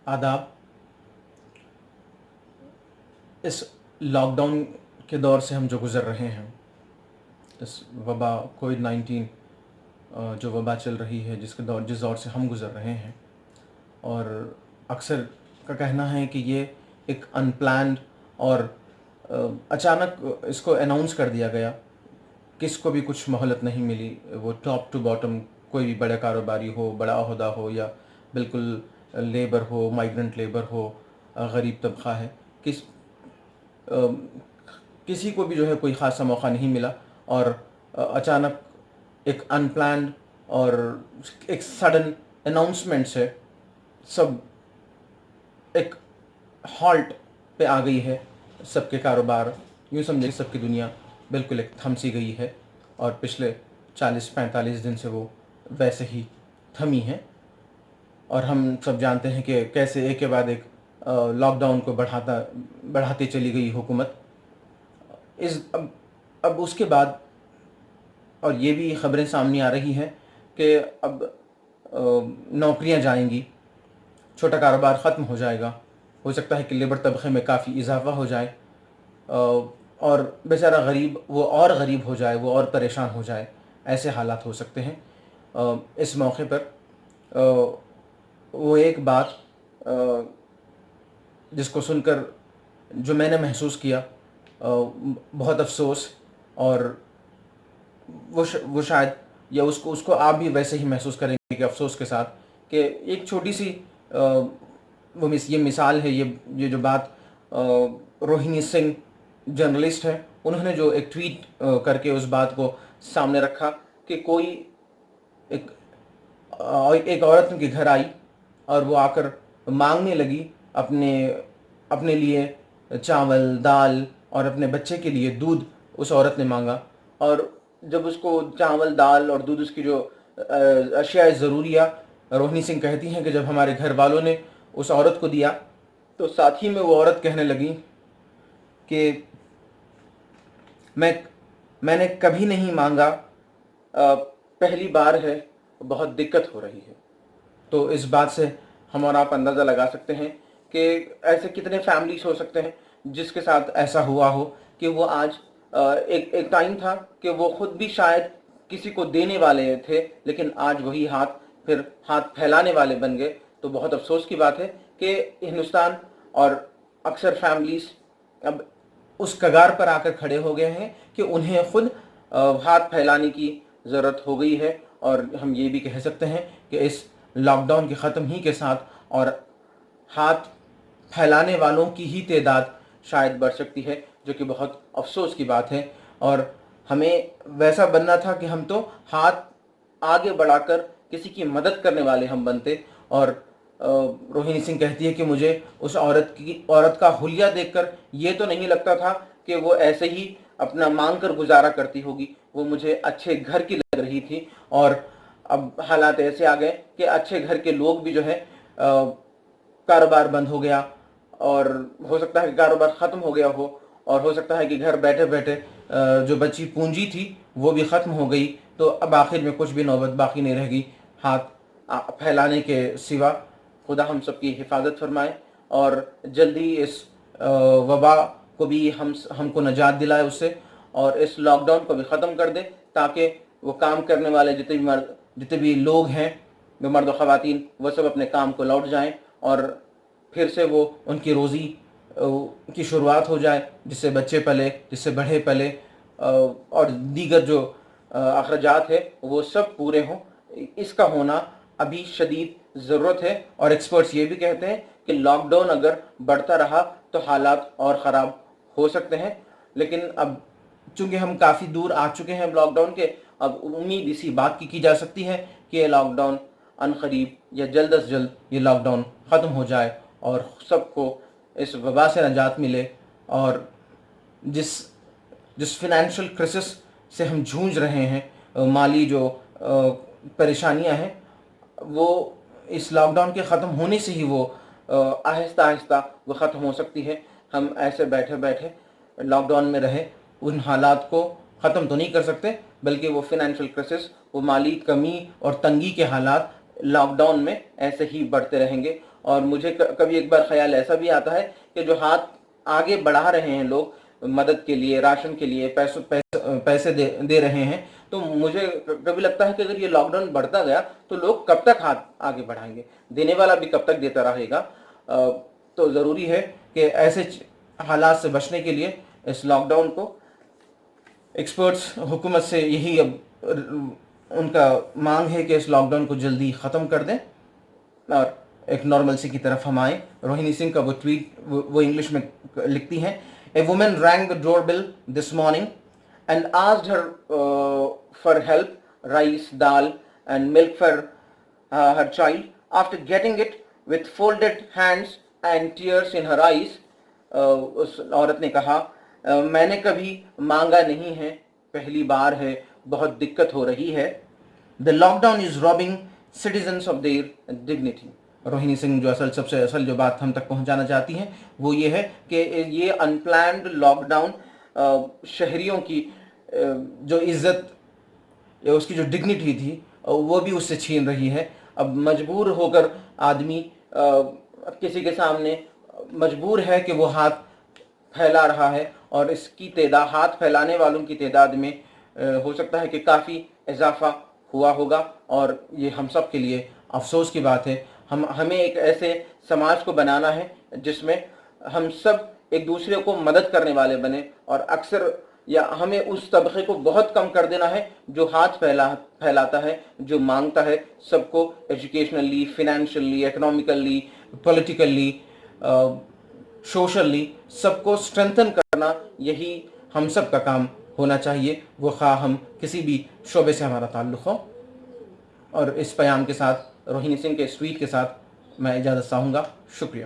आदाब। इस लॉकडाउन के दौर से हम जो गुज़र रहे हैं, इस वबा कोविड-19 जो वबा चल रही है, जिस दौर से हम गुज़र रहे हैं, और अक्सर का कहना है कि ये एक अनप्लान्ड और अचानक इसको अनाउंस कर दिया गया। किसको भी कुछ मोहलत नहीं मिली, वो टॉप टू बॉटम कोई भी बड़ा कारोबारी हो, बड़ा ओहदा हो, या बिल्कुल लेबर हो, माइग्रेंट लेबर हो, गरीब तबका है, किसी को भी जो है कोई ख़ासा मौका नहीं मिला। और अचानक एक अनप्लान्ड और एक सडन अनाउंसमेंट से सब एक हॉल्ट पे आ गई है। सबके कारोबार, यूँ समझे सबकी दुनिया बिल्कुल एक थम सी गई है, और पिछले 40-45 दिन से वो वैसे ही थमी है। और हम सब जानते हैं कि कैसे एक के बाद एक लॉकडाउन को बढ़ाती चली गई हुकूमत। अब उसके बाद और ये भी ख़बरें सामने आ रही हैं कि अब नौकरियां जाएंगी, छोटा कारोबार ख़त्म हो जाएगा, हो सकता है कि लेबर तबके में काफ़ी इजाफा हो जाए, और बेचारा गरीब वो और गरीब हो जाए, वो और परेशान हो जाए। ऐसे हालात हो सकते हैं। इस मौके पर वो एक बात जिसको सुनकर जो मैंने महसूस किया, बहुत अफसोस, और वो शायद, या उसको आप भी वैसे ही महसूस करेंगे कि अफसोस के साथ, कि एक छोटी सी ये मिसाल है, ये जो बात रोहिणी सिंह जर्नलिस्ट है, उन्होंने जो एक ट्वीट करके उस बात को सामने रखा कि कोई एक औरत उनके घर आई और वो आकर मांगने लगी अपने लिए चावल, दाल, और अपने बच्चे के लिए दूध। उस औरत ने मांगा, और जब उसको चावल, दाल और दूध, उसकी जो अशिया ज़रूरिया, रोहिणी सिंह कहती हैं कि जब हमारे घर वालों ने उस औरत को दिया, तो साथ ही में वो औरत कहने लगी कि मैंने कभी नहीं मांगा, पहली बार है, बहुत दिक्कत हो रही है। तो इस बात से हम और आप अंदाज़ा लगा सकते हैं कि ऐसे कितने फैमिलीज हो सकते हैं जिसके साथ ऐसा हुआ हो कि वो आज एक टाइम था कि वो खुद भी शायद किसी को देने वाले थे, लेकिन आज वही फिर हाथ फैलाने वाले बन गए। तो बहुत अफसोस की बात है कि हिंदुस्तान और अक्सर फैमिलीज अब उस कगार पर आकर खड़े हो गए हैं कि उन्हें खुद हाथ फैलाने की ज़रूरत हो गई है। और हम ये भी कह सकते हैं कि इस लॉकडाउन के ख़त्म ही के साथ और हाथ फैलाने वालों की ही तादाद शायद बढ़ सकती है, जो कि बहुत अफसोस की बात है। और हमें वैसा बनना था कि हम तो हाथ आगे बढ़ाकर किसी की मदद करने वाले हम बनते। और रोहिणी सिंह कहती है कि मुझे उस औरत का हुलिया देखकर ये तो नहीं लगता था कि वो ऐसे ही अपना मांग कर गुजारा करती होगी, वो मुझे अच्छे घर की लग रही थी। और अब हालात ऐसे आ गए कि अच्छे घर के लोग भी जो है कारोबार बंद हो गया, और हो सकता है कि कारोबार ख़त्म हो गया हो, और हो सकता है कि घर बैठे बैठे जो बची पूंजी थी वो भी ख़त्म हो गई। तो अब आखिर में कुछ भी नौबत बाकी नहीं रह गई हाथ फैलाने के सिवा। खुदा हम सबकी हिफाजत फरमाए और जल्दी इस वबा को भी हमको नजात दिलाए उससे, और इस लॉकडाउन को भी ख़त्म कर दे, ताकि वो काम करने वाले जितने भी लोग हैं, मर्द और ख़वातीन, वो सब अपने काम को लौट जाएं, और फिर से वो उनकी रोज़ी की शुरुआत हो जाए, जिससे बच्चे पले, जिससे बड़े पले, और दीगर जो अखराजात है वो सब पूरे हों। इसका होना अभी शदीद ज़रूरत है। और एक्सपर्ट्स ये भी कहते हैं कि लॉकडाउन अगर बढ़ता रहा तो हालात और ख़राब हो सकते हैं। लेकिन अब चूँकि हम काफ़ी दूर आ चुके हैं लॉकडाउन के, अब उम्मीद इसी बात की जा सकती है कि ये लॉकडाउन अनकरीब या जल्द अज जल्द ये लॉकडाउन ख़त्म हो जाए और सबको इस वबा से निजात मिले। और जिस जिस फिनेंशियल क्राइसिस से हम जूझ रहे हैं, माली जो परेशानियां हैं, वो इस लॉकडाउन के ख़त्म होने से ही वो आहिस्ता आहिस्ता वो ख़त्म हो सकती है। हम ऐसे बैठे बैठे लॉकडाउन में रहे उन हालात को ख़त्म तो नहीं कर सकते, बल्कि वो फिनेंशियल क्राइसिस, वो माली कमी और तंगी के हालात लॉकडाउन में ऐसे ही बढ़ते रहेंगे। اور مجھے کبھی ایک بار خیال ایسا بھی آتا ہے کہ جو ہاتھ آگے بڑھا رہے ہیں لوگ مدد کے لیے، راشن کے لیے پیسے دے رہے ہیں، تو مجھے کبھی لگتا ہے کہ اگر یہ لاک ڈاؤن بڑھتا گیا تو لوگ کب تک ہاتھ آگے بڑھائیں گے، دینے والا بھی کب تک دیتا رہے گا۔ تو ضروری ہے کہ ایسے حالات سے بچنے کے لیے اس لاک ڈاؤن کو ایکسپرٹس حکومت سے یہی اب ان کا مانگ ہے کہ اس لاک ڈاؤن کو جلدی ختم کر دیں اور ایک نارملسی کی طرف ہم آئیں۔ روہنی سنگھ کا وہ ٹویٹ وہ انگلش میں لکھتی ہیں، a woman rang the door bell this morning and asked her for help rice dal and milk for her child after getting it with folded hands and tears in her eyes۔ اس عورت نے کہا میں نے کبھی مانگا نہیں ہے، پہلی بار ہے، بہت دقت ہو رہی ہے۔ The lockdown is robbing citizens of their dignity۔ Rohini Singh جو سب سے اصل جو بات ہم تک پہنچانا چاہتی ہیں وہ یہ ہے کہ یہ ان پلانڈ لاک ڈاؤن شہریوں کی جو عزت یا اس کی جو ڈگنیٹی تھی وہ بھی اس سے چھین رہی ہے۔ اب مجبور ہو کر آدمی کسی کے سامنے مجبور ہے کہ وہ ہاتھ پھیلا رہا ہے، اور اس کی تعداد، ہاتھ پھیلانے والوں کی تعداد میں ہو سکتا ہے کہ کافی اضافہ ہوا ہوگا، اور یہ ہم سب کے لیے افسوس کی بات ہے۔ ہمیں ایک ایسے سماج کو بنانا ہے جس میں ہم سب ایک دوسرے کو مدد کرنے والے بنے، اور اکثر یا ہمیں اس طبقے کو بہت کم کر دینا ہے جو ہاتھ پھیلاتا ہے، جو مانگتا ہے سب کو educationally, financially, economically, politically, socially سب کو اسٹرینتھن کرنا، یہی ہم سب کا کام ہونا چاہیے، وہ خواہ ہم کسی بھی شعبے سے ہمارا تعلق ہو۔ اور اس پیام کے ساتھ، روہنی سنگھ کے اس ٹویٹ کے ساتھ میں اجازت چاہوں گا۔ شکریہ۔